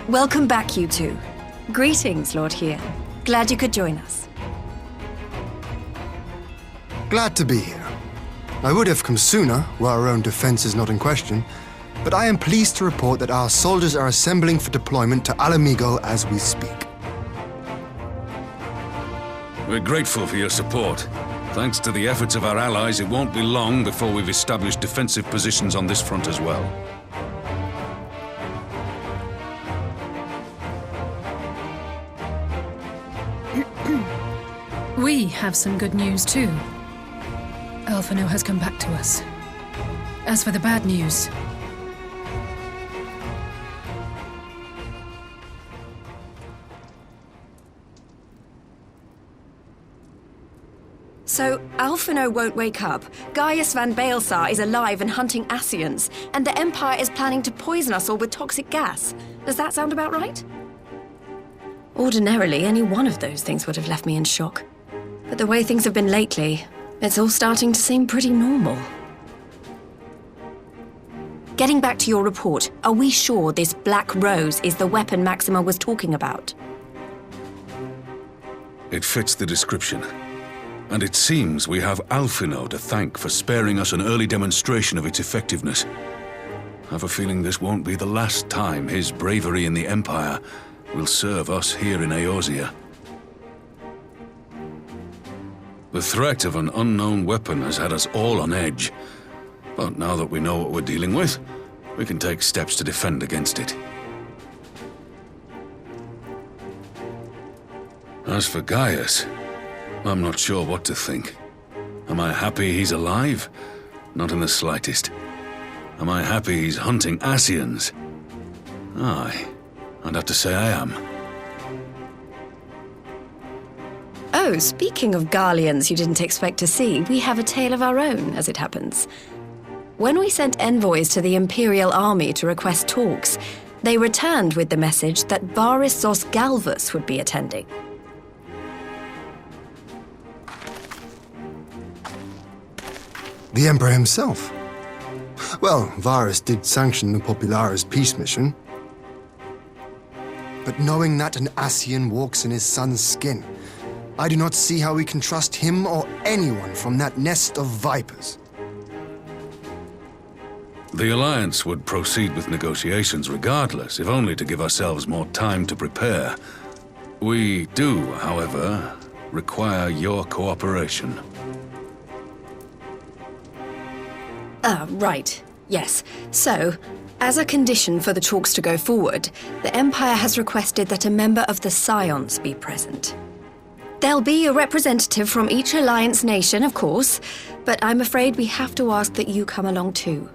Welcome back, you two. Greetings, Lord Hien. Glad you could join us. Glad to be here. I would have come sooner, where our own defense is not in question, but I am pleased to report that our soldiers are assembling for deployment to Alamigo as we speak. We're grateful for your support. Thanks to the efforts of our allies, it won't be long before we've established defensive positions on this front as well. We have some good news too. Alphino has come back to us. As for the bad news... So, Alphino won't wake up, Gaius van Baelsar is alive and hunting Ascians, and the Empire is planning to poison us all with toxic gas. Does that sound about right? Ordinarily, any one of those things would have left me in shock. But the way things have been lately, it's all starting to seem pretty normal. Getting back to your report, are we sure this Black Rose is the weapon Maxima was talking about? It fits the description. And it seems we have Alphino to thank for sparing us an early demonstration of its effectiveness. I have a feeling this won't be the last time his bravery in the Empire will serve us here in Eorzea. The threat of an unknown weapon has had us all on edge. But now that we know what we're dealing with, we can take steps to defend against it. As for Gaius, I'm not sure what to think. Am I happy he's alive? Not in the slightest. Am I happy he's hunting Ascians? Aye, I'd have to say I am. Oh, speaking of Garleans you didn't expect to see, we have a tale of our own, as it happens. When we sent envoys to the Imperial Army to request talks, they returned with the message that Varys Zos Galvus would be attending. The Emperor himself. Well, Varys did sanction the Popularis peace mission. But knowing that an Ascian walks in his son's skin, I do not see how we can trust him or anyone from that nest of vipers. The Alliance would proceed with negotiations regardless, if only to give ourselves more time to prepare. We do, however, require your cooperation. Right. Yes. So, as a condition for the talks to go forward, the Empire has requested that a member of the Scions be present. There'll be a representative from each Alliance nation, of course, but I'm afraid we have to ask that you come along too.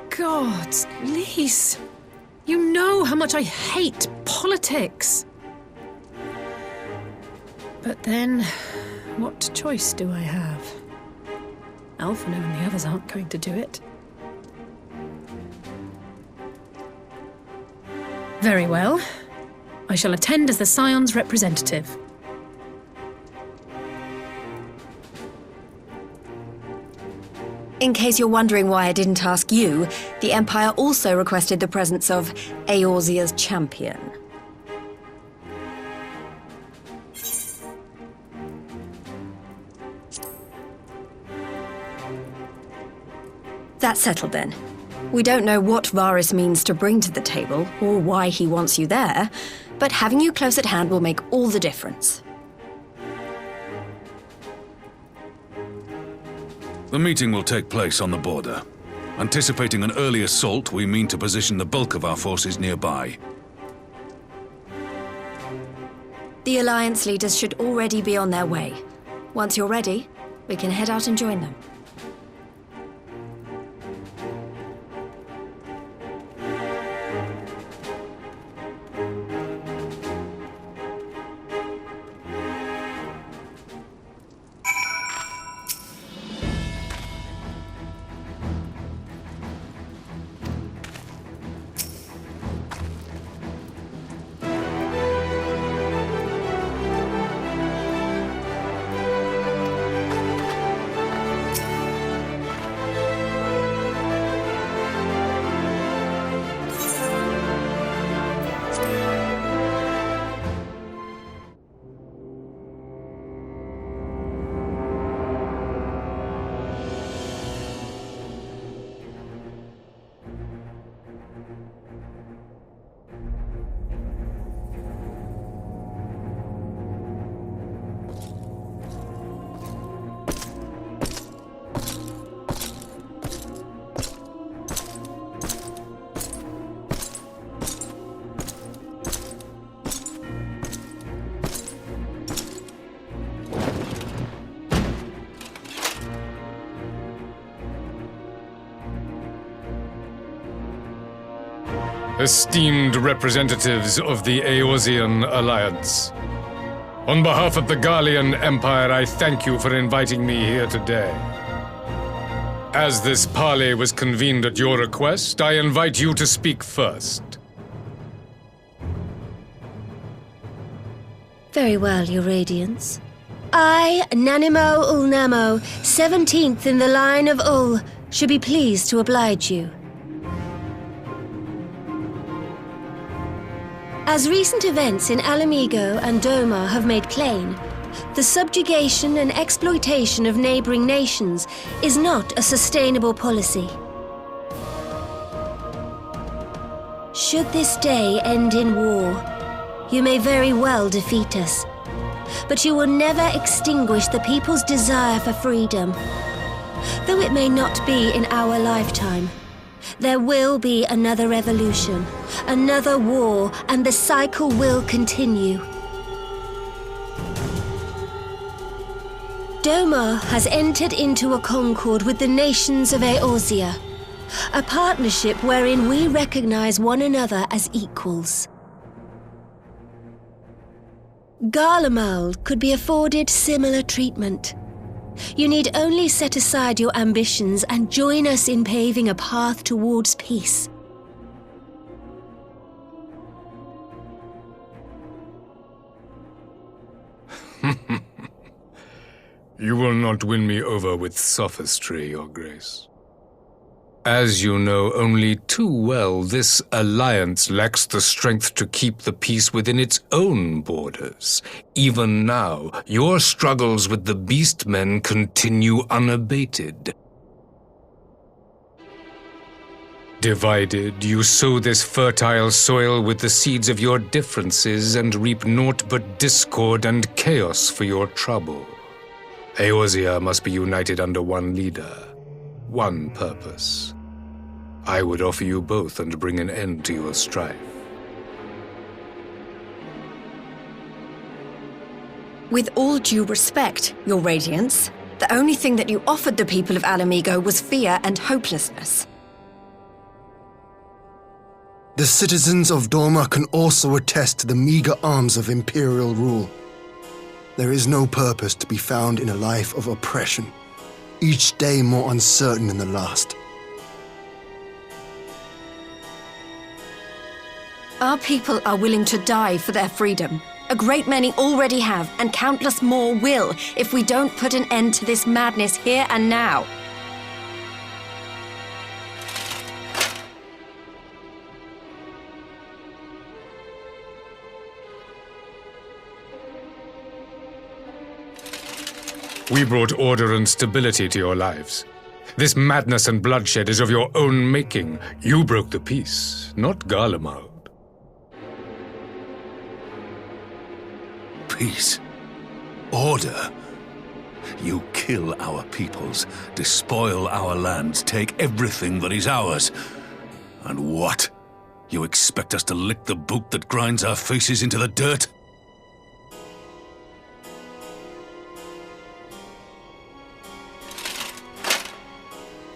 God, Lise, you know how much I hate politics. But then, what choice do I have? Alphino and the others aren't going to do it. Very well. I shall attend as the Scion's representative. In case you're wondering why I didn't ask you, the Empire also requested the presence of Eorzea's champion. That's settled then. We don't know what Varys means to bring to the table, or why he wants you there, but having you close at hand will make all the difference. The meeting will take place on the border. Anticipating an early assault, we mean to position the bulk of our forces nearby. The Alliance leaders should already be on their way. Once you're ready, we can head out and join them. esteemed representatives of the Eorzean Alliance. On behalf of the Garlean Empire, I thank you for inviting me here today. As this parley was convened at your request, I invite you to speak first. Very well, Your Radiance. I, Nanimo Ulnamo, 17th in the line of Ul, should be pleased to oblige you. As recent events in Alamigo and Doma have made plain, the subjugation and exploitation of neighboring nations is not a sustainable policy. Should this day end in war, you may very well defeat us, but you will never extinguish the people's desire for freedom. Though it may not be in our lifetime, there will be another revolution, another war, and the cycle will continue. Doma has entered into a concord with the nations of Eorzea, a partnership wherein we recognize one another as equals. Garlemald could be afforded similar treatment. You need only set aside your ambitions and join us in paving a path towards peace. You will not win me over with sophistry, Your Grace. As you know only too well, this alliance lacks the strength to keep the peace within its own borders. Even now, your struggles with the Beastmen continue unabated. Divided, you sow this fertile soil with the seeds of your differences and reap naught but discord and chaos for your trouble. Eorzea must be united under one leader, one purpose. I would offer you both and bring an end to your strife. With all due respect, Your Radiance, the only thing that you offered the people of Alamigo was fear and hopelessness. The citizens of Doma can also attest to the meager arms of imperial rule. There is no purpose to be found in a life of oppression, each day more uncertain than the last. Our people are willing to die for their freedom. A great many already have, and countless more will, if we don't put an end to this madness here and now. We brought order and stability to your lives. This madness and bloodshed is of your own making. You broke the peace, not Garlemald. Peace. Order. You kill our peoples, despoil our lands, take everything that is ours. And what? You expect us to lick the boot that grinds our faces into the dirt?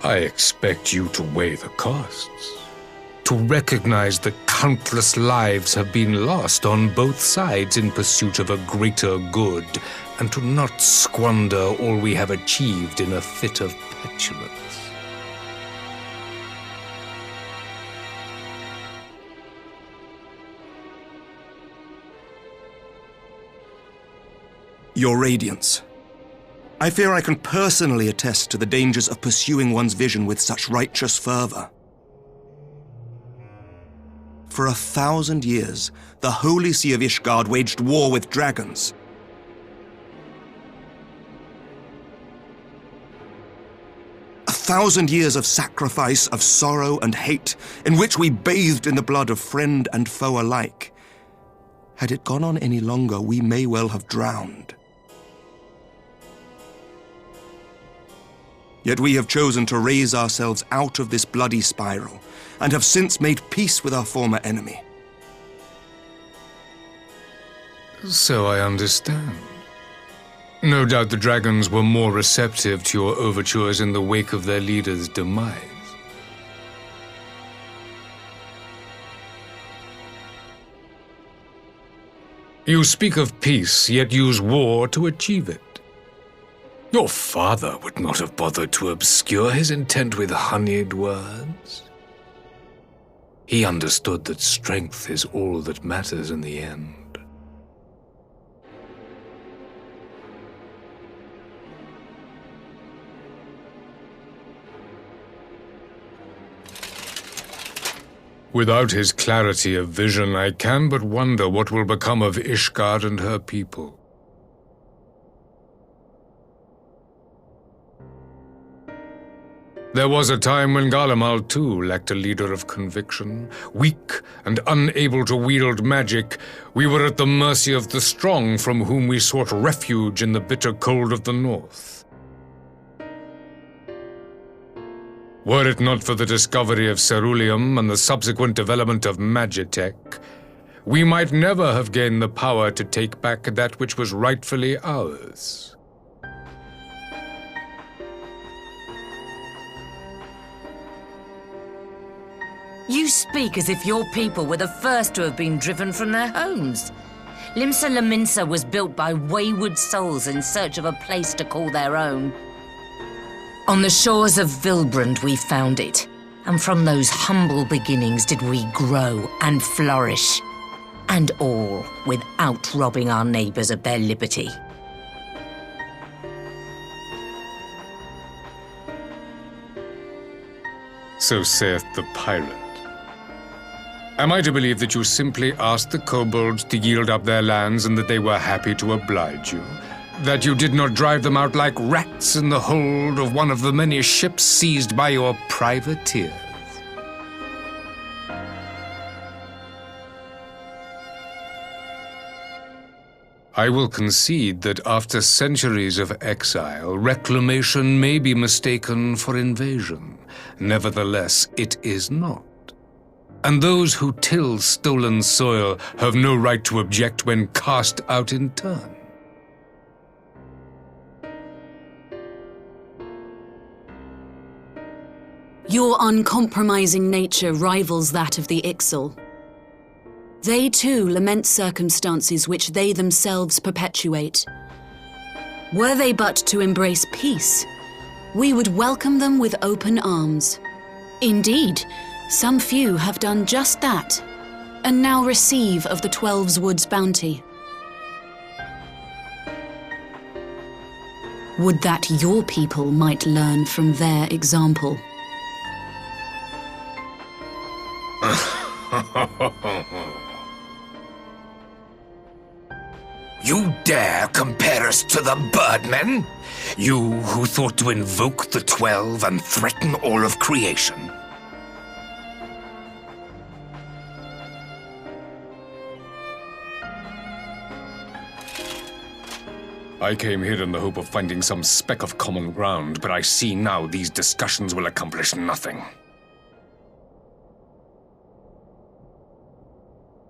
I expect you to weigh the costs, to recognize that countless lives have been lost on both sides in pursuit of a greater good, and to not squander all we have achieved in a fit of petulance. Your Radiance, I fear I can personally attest to the dangers of pursuing one's vision with such righteous fervor. For 1,000 years, the Holy See of Ishgard waged war with dragons. A 1,000 years of sacrifice, of sorrow and hate, in which we bathed in the blood of friend and foe alike. Had it gone on any longer, we may well have drowned. Yet we have chosen to raise ourselves out of this bloody spiral, and have since made peace with our former enemy. So I understand. No doubt the dragons were more receptive to your overtures in the wake of their leader's demise. You speak of peace, yet use war to achieve it. Your father would not have bothered to obscure his intent with honeyed words. He understood that strength is all that matters in the end. Without his clarity of vision, I can but wonder what will become of Ishgard and her people. There was a time when Garlemald too lacked a leader of conviction. Weak and unable to wield magic, we were at the mercy of the strong from whom we sought refuge in the bitter cold of the north. Were it not for the discovery of ceruleum and the subsequent development of magitech, we might never have gained the power to take back that which was rightfully ours. You speak as if your people were the first to have been driven from their homes. Limsa Lominsa was built by wayward souls in search of a place to call their own. On the shores of Vilbrand we found it, and from those humble beginnings did we grow and flourish, and all without robbing our neighbours of their liberty. So saith the pirate. Am I to believe that you simply asked the kobolds to yield up their lands and that they were happy to oblige you? That you did not drive them out like rats in the hold of one of the many ships seized by your privateers? I will concede that after centuries of exile, reclamation may be mistaken for invasion. Nevertheless, it is not. And those who till stolen soil have no right to object when cast out in turn. Your uncompromising nature rivals that of the Ixal. They too lament circumstances which they themselves perpetuate. Were they but to embrace peace, we would welcome them with open arms. Indeed, some few have done just that, and now receive of the 12's Wood's bounty. Would that your people might learn from their example. You dare compare us to the Birdmen? You who thought to invoke the 12 and threaten all of creation? I came here in the hope of finding some speck of common ground, but I see now these discussions will accomplish nothing.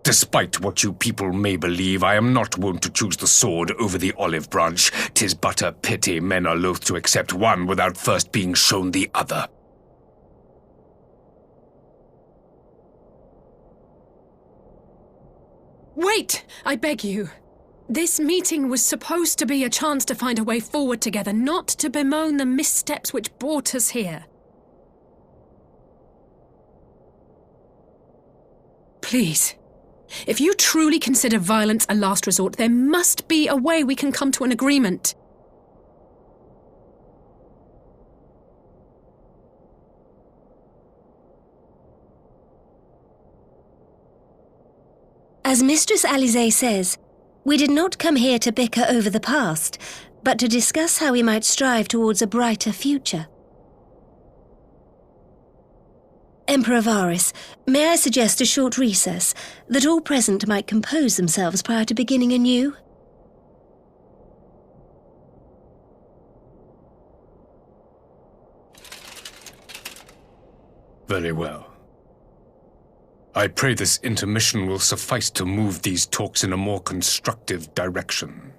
Despite what you people may believe, I am not wont to choose the sword over the olive branch. 'Tis but a pity men are loath to accept one without first being shown the other. Wait, I beg you. This meeting was supposed to be a chance to find a way forward together, not to bemoan the missteps which brought us here. Please. If you truly consider violence a last resort, there must be a way we can come to an agreement. As Mistress Alisaie says, we did not come here to bicker over the past, but to discuss how we might strive towards a brighter future. Emperor Varys, may I suggest a short recess, that all present might compose themselves prior to beginning anew? Very well. I pray this intermission will suffice to move these talks in a more constructive direction.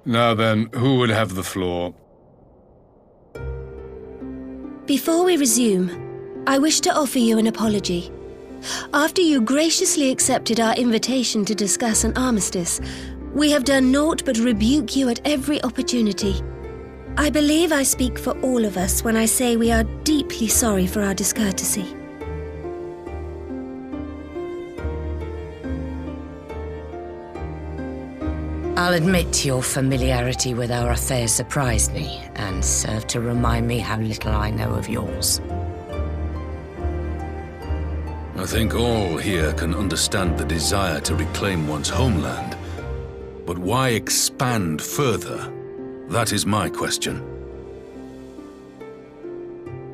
Now then, who would have the floor? Before we resume, I wish to offer you an apology. After you graciously accepted our invitation to discuss an armistice, we have done naught but rebuke you at every opportunity. I believe I speak for all of us when I say we are deeply sorry for our discourtesy. I'll admit your familiarity with our affairs surprised me, and served to remind me how little I know of yours. I think all here can understand the desire to reclaim one's homeland. But why expand further? That is my question.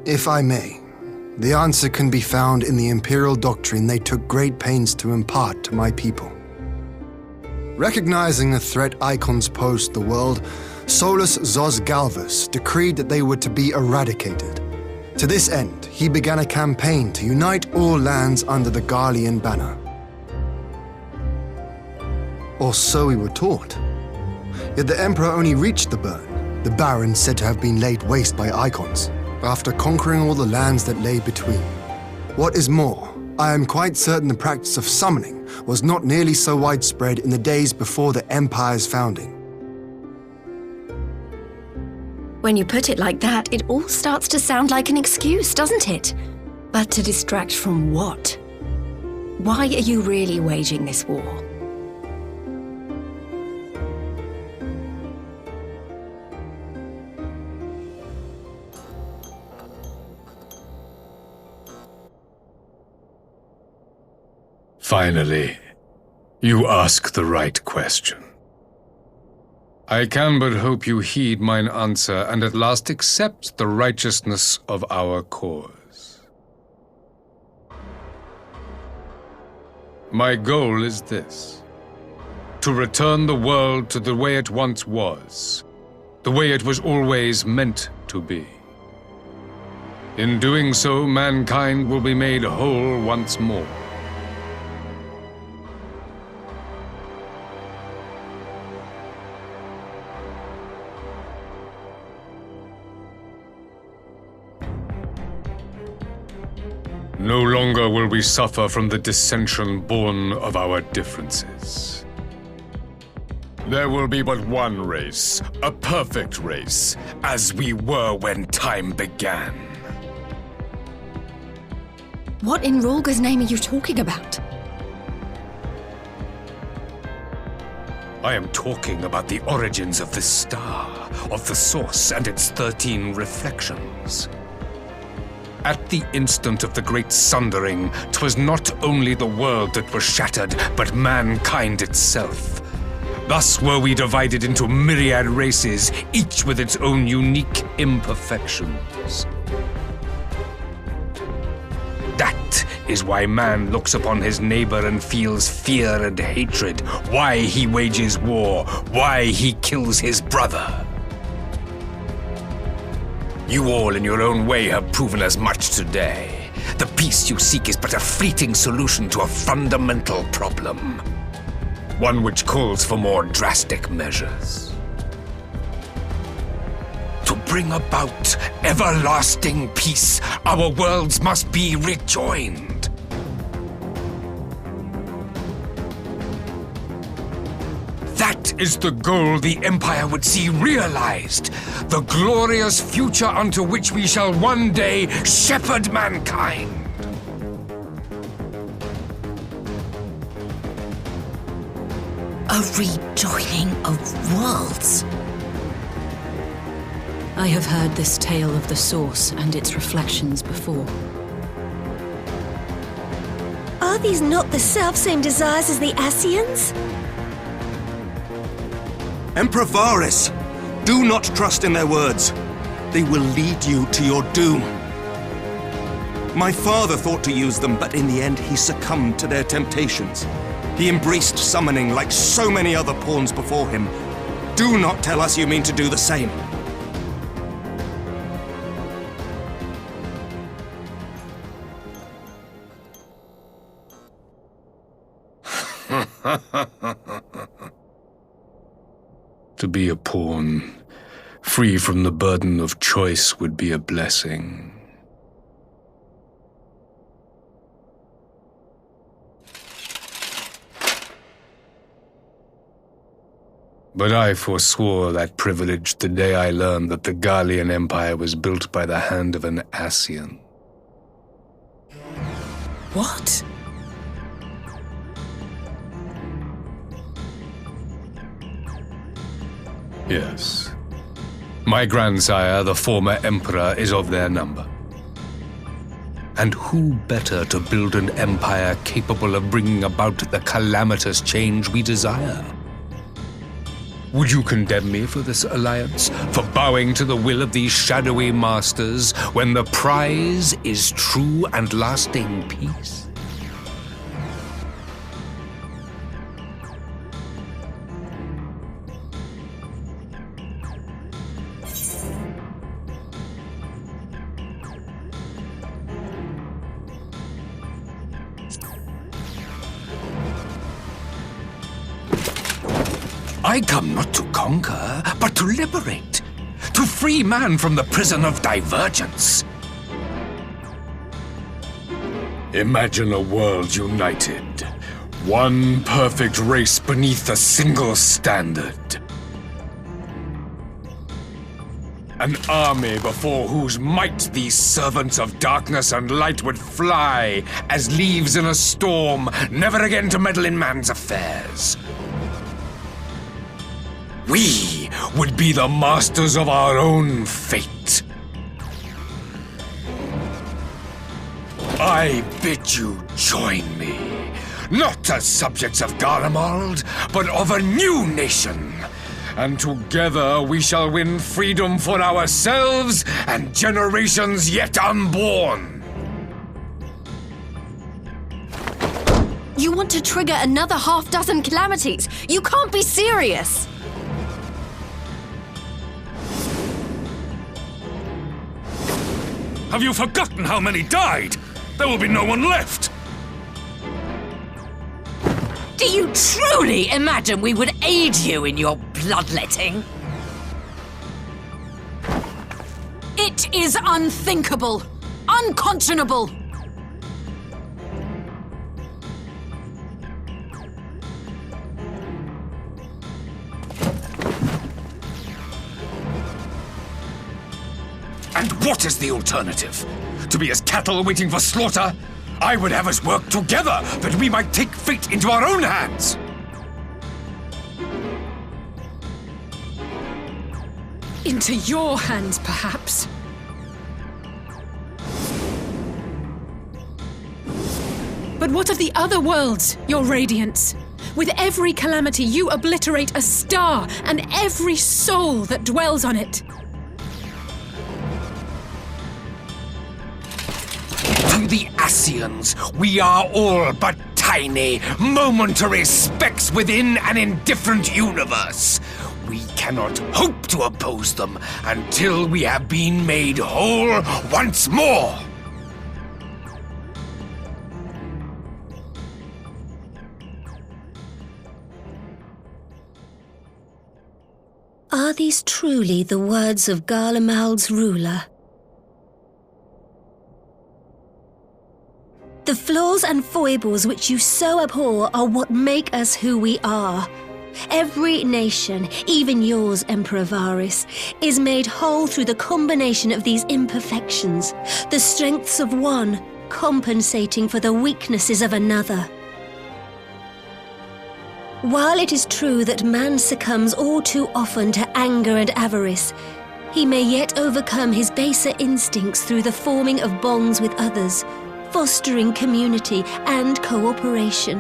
If I may, the answer can be found in the Imperial doctrine they took great pains to impart to my people. Recognizing the threat icons posed to the world, Solus Zos Galvus decreed that they were to be eradicated. To this end, he began a campaign to unite all lands under the Garlean banner. Or so we were taught. Yet the Emperor only reached the burn, the barren said to have been laid waste by icons, after conquering all the lands that lay between. What is more, I am quite certain the practice of summoning was not nearly so widespread in the days before the Empire's founding. When you put it like that, it all starts to sound like an excuse, doesn't it? But to distract from what? Why are you really waging this war? Finally, you ask the right question. I can but hope you heed mine answer and at last accept the righteousness of our cause. My goal is this: to return the world to the way it once was, the way it was always meant to be. In doing so, mankind will be made whole once more. No longer will we suffer from the dissension born of our differences. There will be but one race, a perfect race, as we were when time began. What in Rolga's name are you talking about? I am talking about the origins of this star, of the source and its 13 reflections. At the instant of the great sundering, 'twas not only the world that was shattered, but mankind itself. Thus were we divided into myriad races, each with its own unique imperfections. That is why man looks upon his neighbor and feels fear and hatred, why he wages war, why he kills his brother. You all in your own way have proven as much today. The peace you seek is but a fleeting solution to a fundamental problem. One which calls for more drastic measures. To bring about everlasting peace, our worlds must be rejoined. That is the goal the Empire would see realized. The glorious future unto which we shall one day shepherd mankind. A rejoining of worlds. I have heard this tale of the source and its reflections before. Are these not the selfsame desires as the Ascians? Emperor Varys, do not trust in their words. They will lead you to your doom. My father thought to use them, but in the end he succumbed to their temptations. He embraced summoning like so many other pawns before him. Do not tell us you mean to do the same. To be a pawn, free from the burden of choice, would be a blessing. But I forswore that privilege the day I learned that the Gallian Empire was built by the hand of an Ascian. What? Yes. My grandsire, the former emperor, is of their number. And who better to build an empire capable of bringing about the calamitous change we desire? Would you condemn me for this alliance, for bowing to the will of these shadowy masters, when the prize is true and lasting peace? I come not to conquer, but to liberate. To free man from the prison of divergence. Imagine a world united. One perfect race beneath a single standard. An army before whose might these servants of darkness and light would fly as leaves in a storm, never again to meddle in man's affairs. We would be the masters of our own fate. I bid you join me, not as subjects of Garlemald, but of a new nation. And together we shall win freedom for ourselves and generations yet unborn. You want to trigger another half-dozen calamities? You can't be serious! Have you forgotten how many died? There will be no one left. Do you truly imagine we would aid you in your bloodletting? It is unthinkable, unconscionable. And what is the alternative? To be as cattle waiting for slaughter? I would have us work together that we might take fate into our own hands. Into your hands, perhaps. But what of the other worlds, your radiance? With every calamity, you obliterate a star and every soul that dwells on it. To the Ascians, we are all but tiny, momentary specks within an indifferent universe. We cannot hope to oppose them until we have been made whole once more. Are these truly the words of Garlemald's ruler? The flaws and foibles which you so abhor are what make us who we are. Every nation, even yours, Emperor Varys, is made whole through the combination of these imperfections, the strengths of one compensating for the weaknesses of another. While it is true that man succumbs all too often to anger and avarice, he may yet overcome his baser instincts through the forming of bonds with others, fostering community and cooperation.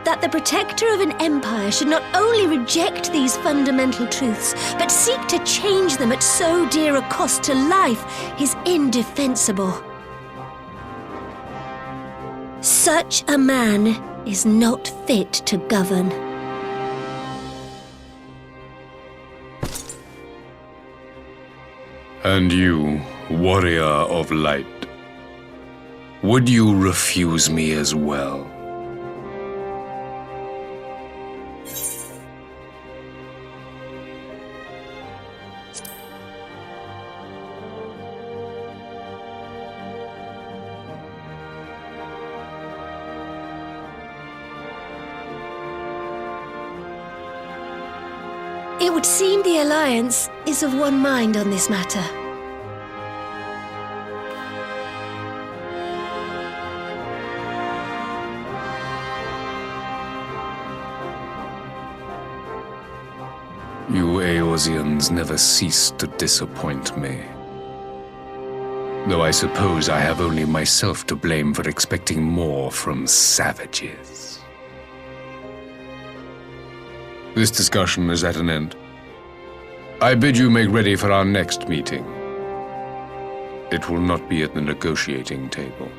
That the protector of an empire should not only reject these fundamental truths, but seek to change them at so dear a cost to life is indefensible. Such a man is not fit to govern. And you, warrior of light, would you refuse me as well? It would seem the Alliance is of one mind on this matter. You Eorzeans never cease to disappoint me. Though I suppose I have only myself to blame for expecting more from savages. This discussion is at an end. I bid you make ready for our next meeting. It will not be at the negotiating table.